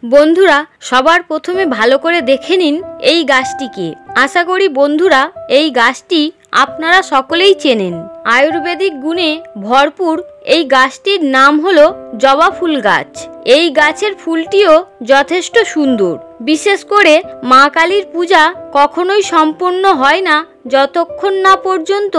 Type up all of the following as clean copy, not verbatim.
বন্ধুরা, সবার প্রথমে ভালো করে দেখে নিন এই গাছটিকে। আশা করি বন্ধুরা এই গাছটি আপনারা সকলেই চেনেন। আয়ুর্বেদিক গুণে ভরপুর এই গাছটির নাম হলো জবা ফুল গাছ। এই গাছের ফুলটিও যথেষ্ট সুন্দর। বিশেষ করে মা কালীর পূজা কখনোই সম্পূর্ণ হয় না যতক্ষণ না পর্যন্ত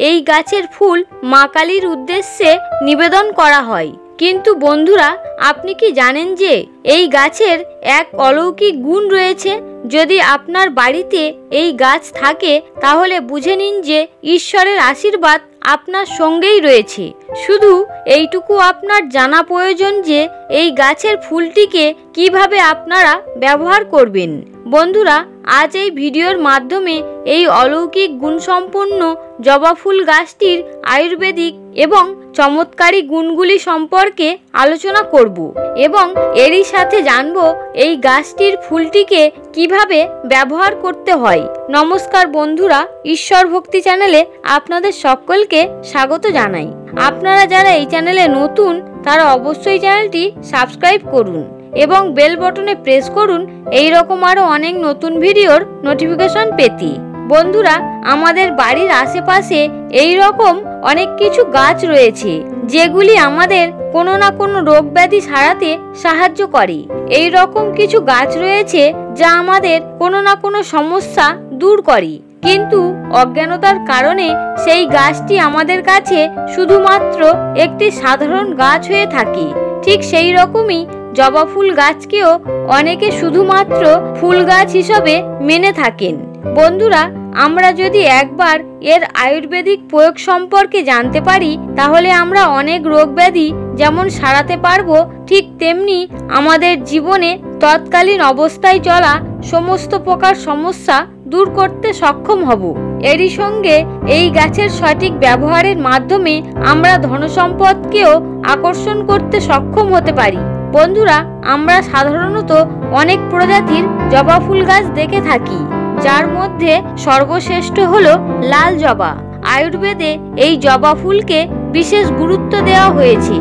এই গাছের ফুল মা কালীর উদ্দেশ্যে নিবেদন করা হয়। কিন্তু বন্ধুরা, আপনি কি জানেন যে এই গাছের এক অলৌকিক গুণ রয়েছে? যদি আপনার বাড়িতে এই গাছ থাকে তাহলে বুঝে নিন যে ঈশ্বরের আশীর্বাদ আপনার সঙ্গেই রয়েছে। শুধু এইটুকু আপনার জানা প্রয়োজন যে এই গাছের ফুলটিকে কিভাবে আপনারা ব্যবহার করবেন। বন্ধুরা, আজ এই ভিডিওর মাধ্যমে এই অলৌকিক গুণসম্পন্ন জবা ফুল গাছটির আয়ুর্বেদিক এবং চমৎকারী গুণগুলি সম্পর্কে আলোচনা করব এবং এরই সাথে জানব এই গাছটির ফুলটিকে কিভাবে ব্যবহার করতে হয়। নমস্কার বন্ধুরা, ঈশ্বর ভক্তি চ্যানেলে আপনাদের সকলকে স্বাগত জানাই। আপনারা যারা এই চ্যানেলে নতুন তারা অবশ্যই চ্যানেলটি সাবস্ক্রাইব করুন এবং বেল বটনে প্রেস করুন এই রকম আরো অনেক নতুন ভিডিওর নোটিফিকেশন পেতে। বন্ধুরা, আমাদের বাড়ির আশেপাশে এই রকম অনেক কিছু গাছ রয়েছে যেগুলি আমাদের কোনো না কোনো রোগ ব্যাধি সারাতে সাহায্য করে। এই রকম কিছু গাছ রয়েছে যা আমাদের কোনো না কোনো সমস্যা দূর করে, কিন্তু অজ্ঞানতার কারণে সেই গাছটি আমাদের কাছে শুধুমাত্র একটি সাধারণ গাছ হয়ে থাকে। ঠিক সেই রকমই জবা ফুল গাছকেও অনেকে শুধুমাত্র ফুল গাছ হিসেবে মেনে থাকেন। বন্ধুরা, আমরা যদি একবার এর আয়ুর্বেদিক প্রয়োগ সম্পর্কে জানতে পারি তাহলে আমরা অনেক রোগ ব্যাধি যেমন সারাতে পারবো, ঠিক তেমনি আমাদের জীবনে তৎকালীন অবস্থায় চলা সমস্ত প্রকার সমস্যা দূর করতে সক্ষম হব। এরই সঙ্গে এই গাছের সঠিক ব্যবহারের মাধ্যমে আমরা ধনসম্পদকেও আকর্ষণ করতে সক্ষম হতে পারি। বন্ধুরা, আমরা সাধারণত অনেক প্রজাতির জবা ফুল গাছ দেখে থাকি, যার মধ্যে সর্বশ্রেষ্ঠ হলো লাল জবা। আয়ুর্বেদে এই জবা ফুলকে বিশেষ গুরুত্ব দেওয়া হয়েছে,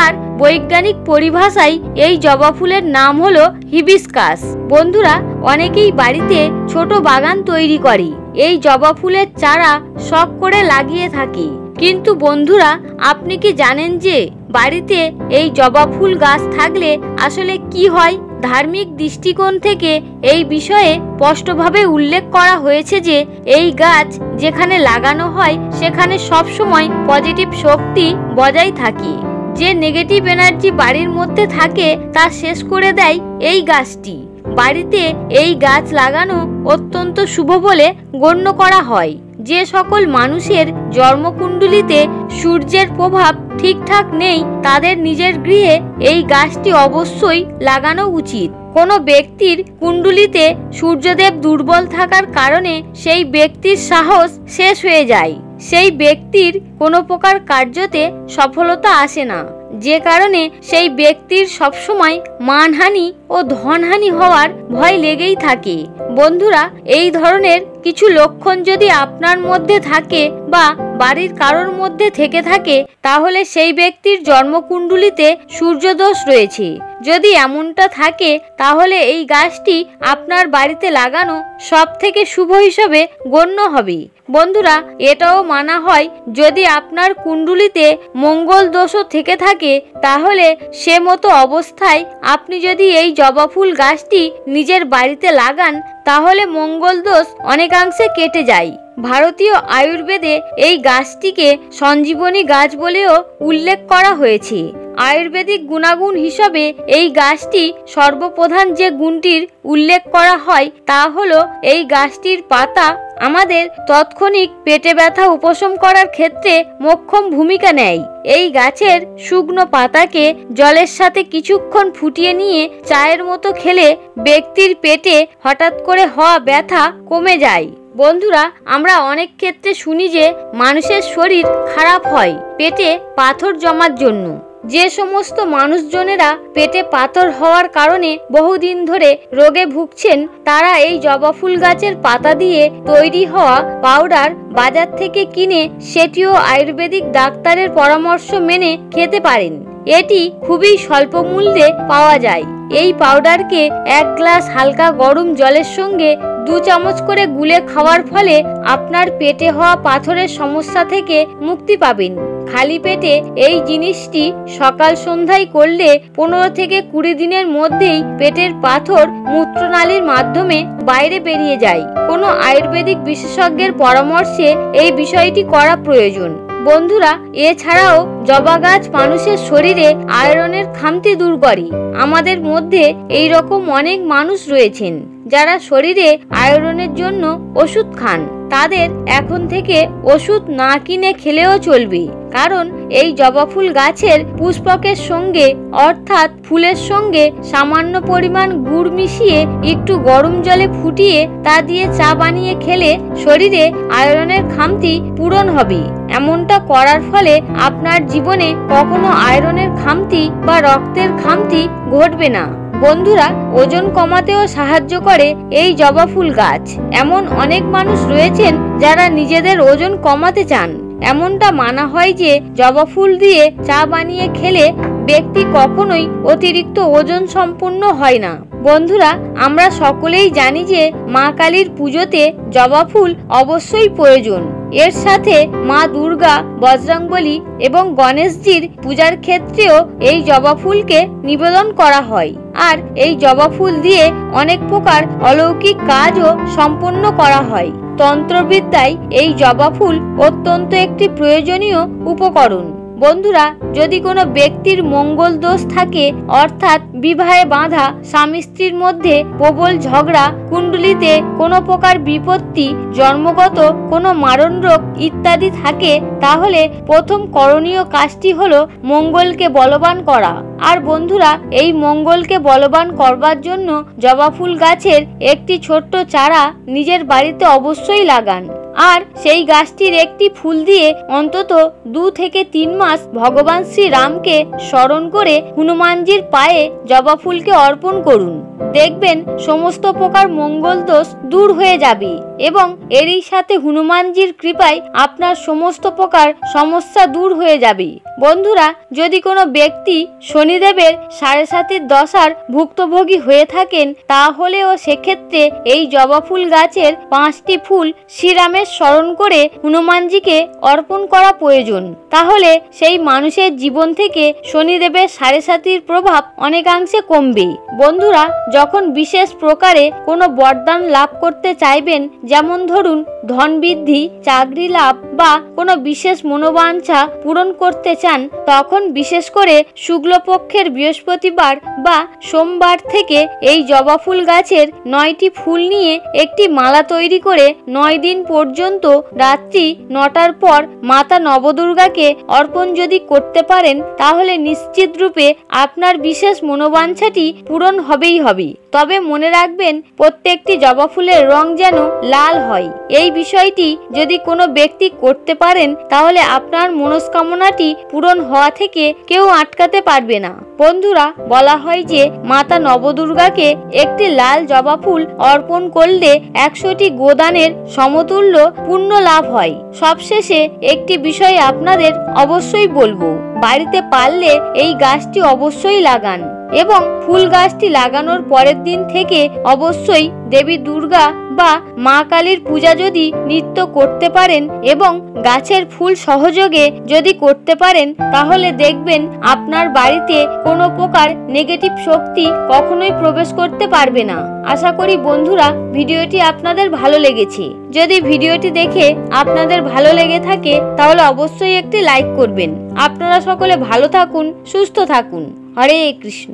আর বৈজ্ঞানিক পরিভাষায় এই জবা ফুলের নাম হলো হিবিস্কাস। বন্ধুরা, অনেকেই বাড়িতে ছোট বাগান তৈরি করে এই জবা ফুলের চারা শখ করে লাগিয়ে থাকে। কিন্তু বন্ধুরা, আপনি কি জানেন যে বাড়িতে এই জবা ফুল গাছ থাকলে আসলে কি হয়? ধার্মিক দৃষ্টিকোণ থেকে এই বিষয়ে স্পষ্টভাবে উল্লেখ করা হয়েছে যে এই গাছ যেখানে লাগানো হয় সেখানে সবসময় পজিটিভ শক্তি বজায় থাকে। যে নেগেটিভ এনার্জি বাড়ির মধ্যে থাকে তা শেষ করে দেয় এই গাছটি। বাড়িতে এই গাছ লাগানো অত্যন্ত শুভ বলে গণ্য করা হয়। যে সকল মানুষের জন্মকুণ্ডলিতে সূর্যের প্রভাব ঠিকঠাক নেই তাদের নিজের গৃহে এই গাছটি অবশ্যই লাগানো উচিত। কোনো ব্যক্তির কুণ্ডলিতে সূর্যদেব দুর্বল থাকার কারণে সেই ব্যক্তির সাহস শেষ হয়ে যায়, সেই ব্যক্তির কোনো প্রকার কার্যতে সফলতা আসে না, যে কারণে সেই ব্যক্তির সবসময় মানহানি ও ধনহানি হওয়ার ভয় লেগেই থাকে। বন্ধুরা, এই ধরনের কিছু লক্ষণ যদি আপনার মধ্যে থাকে বা বাড়ির কারোর মধ্যে থেকে থাকে তাহলে সেই ব্যক্তির জন্মকুণ্ডলিতে সূর্যদোষ রয়েছে। যদি এমনটা থাকে তাহলে এই গাছটি আপনার বাড়িতে লাগানো সব থেকে শুভ হিসেবে গণ্য হবে। বন্ধুরা, এটাও মানা হয় যদি আপনার কুণ্ডলিতে মঙ্গল দোষও থেকে থাকে তাহলে সে মতো অবস্থায় আপনি যদি এই জবা ফুল গাছটি নিজের বাড়িতে লাগান তাহলে মঙ্গল দোষ অনেকাংশে কেটে যায়। ভারতীয় আয়ুর্বেদে এই গাছটিকে সঞ্জীবনী গাছ বলেও উল্লেখ করা হয়েছে। আয়ুর্বেদিক গুণাগুণ হিসাবে এই গাছটি সর্বপ্রধান যে গুণটির উল্লেখ করা হয় তা হলো এই গাছটির পাতা আমাদের তৎক্ষণিক পেটে ব্যথা উপশম করার ক্ষেত্রে মোক্ষম ভূমিকা নেয়। এই গাছের শুকনো পাতাকে জলের সাথে কিছুক্ষণ ফুটিয়ে নিয়ে চায়ের মতো খেলে ব্যক্তির পেটে হঠাৎ করে হওয়া ব্যথা কমে যায়। বন্ধুরা, আমরা অনেক ক্ষেত্রে শুনি যে মানুষের শরীর খারাপ হয় পেটে পাথর জমার জন্য। যে সমস্ত মানুষজনেরা পেটে পাথর হওয়ার কারণে বহুদিন ধরে রোগে ভুগছেন তারা এই জবা ফুল গাছের পাতা দিয়ে তৈরি হওয়া পাউডার বাজার থেকে কিনে সেটিও আয়ুর্বেদিক ডাক্তারের পরামর্শ মেনে খেতে পারেন। এটি খুবই স্বল্প মূল্যে পাওয়া যায়। এই পাউডারকে 1 গ্লাস হালকা গরম জলের সঙ্গে 2 চামচ করে গুলে খাওয়ার ফলে আপনার পেটে হওয়া পাথরের সমস্যা থেকে মুক্তি পাবেন। খালি পেটে এই জিনিসটি সকাল সন্ধ্যায় করলে 15 থেকে 20 দিনের মধ্যেই পেটের পাথর মূত্রনালীর মাধ্যমে বাইরে বেরিয়ে যায়। কোনো আয়ুর্বেদিক বিশেষজ্ঞের পরামর্শে এই বিষয়টি করা প্রয়োজন। বন্ধুরা, এছাড়াও জবা গাছ মানুষের শরীরে আয়রনের খামতি দূর করে। আমাদের মধ্যে এই রকম অনেক মানুষ রয়েছেন যারা শরীরে আয়রনের জন্য ওষুধ খান। তাদের এখন থেকে ওষুধ না কিনে খেলেও চলবে, কারণ এই জবা ফুল গাছের পুষ্পকের সঙ্গে অর্থাৎ ফুলের সঙ্গে সামান্য পরিমাণ গুড় মিশিয়ে একটু গরম জলে ফুটিয়ে তা দিয়ে চা বানিয়ে খেলে শরীরে আয়রনের খামতি পূরণ হবে। এমনটা করার ফলে আপনার জীবনে কখনো আয়রনের খামতি বা রক্তের খামতি ঘটবে না। বন্ধুরা, ওজন কমাতেও সাহায্য করে এই জবা ফুল গাছ। এমন অনেক মানুষ রয়েছেন যারা নিজেদের ওজন কমাতে চান। এমনটা মানা হয় যে জবা ফুল দিয়ে চা বানিয়ে খেলে ব্যক্তি কখনোই অতিরিক্ত ওজন সম্পন্ন হয় না। বন্ধুরা, আমরা সকলেই জানি যে মা কালীর পুজোতে জবা ফুল অবশ্যই প্রয়োজন। এর সাথে মা দুর্গা, বজরংবলী এবং গণেশজির পূজার ক্ষেত্রেও এই জবা ফুলকে নিবেদন করা হয়। আর এই জবা ফুল দিয়ে অনেক প্রকার অলৌকিক কাজও সম্পন্ন করা হয়। তন্ত্রবিদ্যায় এই জবা ফুল অত্যন্ত একটি প্রয়োজনীয় উপকরণ। বন্ধুরা, যদি কোনো ব্যক্তির মঙ্গল দোষ থাকে অর্থাৎ বিবাহে বাঁধা স্বামী স্ত্রীর মধ্যে প্রবল ঝগড়া, কুণ্ডলিতে কোনো প্রকার বিপত্তি, জন্মগত কোনো মারণ রোগ ইত্যাদি থাকে, তাহলে প্রথম করণীয় কাজটি হলো মঙ্গলকে বলবান করা। আর বন্ধুরা, এই মঙ্গলকে বলবান করবার জন্য জবা ফুল গাছের একটি ছোট্ট চারা নিজের বাড়িতে অবশ্যই লাগান। আর সেই গাছটির একটি ফুল দিয়ে অন্তত 2 থেকে 3 মাস ভগবান শ্রী রামকে স্মরণ করে হনুমানজির পায়ে জবা ফুলকে অর্পণ করুন। দেখবেন সমস্ত প্রকার মঙ্গল দোষ দূর হয়ে যাবে এবং এরই সাথে হনুমানজির কৃপায় আপনার সমস্ত প্রকার সমস্যা দূর হয়ে যাবে। বন্ধুরা, যদি কোনো ব্যক্তি শনিদেবের 7.5 দশার ভুক্তভোগী হয়ে থাকেন, তাহলেও সেক্ষেত্রে এই জবা ফুল গাছের 5টি ফুল শ্রীরামের স্মরণ করে হনুমানজিকে অর্পণ করা প্রয়োজন। তাহলে সেই মানুষের জীবন থেকে শনিদেবের 7.5 প্রভাব অনেকাংশে কমবে। বন্ধুরা, যখন বিশেষ প্রকারে কোনো বরদান লাভ করতে চাইবেন, যেমন ধরুন ধন বৃদ্ধি, চাকরি লাভ বা কোনো বিশেষ মনোবাঞ্ছা পূরণ করতে চান, তখন বিশেষ করে শুক্লপক্ষের বৃহস্পতিবার বা সোমবার থেকে এই জবা ফুল গাছের 9টি ফুল নিয়ে একটি মালা তৈরি করে 9 দিন পর্যন্ত রাত্রি 9টার পর মাতা নবদুর্গাকে অর্পণ যদি করতে পারেন, তাহলে নিশ্চিত রূপে আপনার বিশেষ মনোবাঞ্ছাটি পূরণ হবেই হবে। তবে মনে রাখবেন, প্রত্যেকটি জবা ফুলের রং যেন লাল হয়। এই বিষয়টি যদি কোনো ব্যক্তি করতে পারেন, তাহলে আপনার মনস্কামনাটি পূরণ হওয়া থেকে কেউ আটকাতে পারবে না। বন্ধুরা, বলা হয় যে মাতা নবদুর্গাকে একটি লাল জবা ফুল অর্পণ করলে 100টি গোদানের সমতুল্য পুণ্য লাভ হয়। সবশেষে একটি বিষয় আপনাদের অবশ্যই বলবো, বাড়িতে পারলে এই গাছটি অবশ্যই লাগান এবং ফুল গাছটি লাগানোর পরের দিন থেকে অবশ্যই দেবী দুর্গা বা মা কালীর পূজা যদি নিত্য করতে পারেন এবং গাছের ফুল সহযোগে যদি করতে পারেন, তাহলে দেখবেন আপনার বাড়িতে কোনো প্রকার নেগেটিভ শক্তি কখনোই প্রবেশ করতে পারবে না। আশা করি বন্ধুরা, ভিডিওটি আপনাদের ভালো লেগেছে। যদি ভিডিওটি দেখে আপনাদের ভালো লেগে থাকে, তাহলে অবশ্যই একটি লাইক করবেন। আপনারা সকলে ভালো থাকুন, সুস্থ থাকুন। হরে কৃষ্ণ।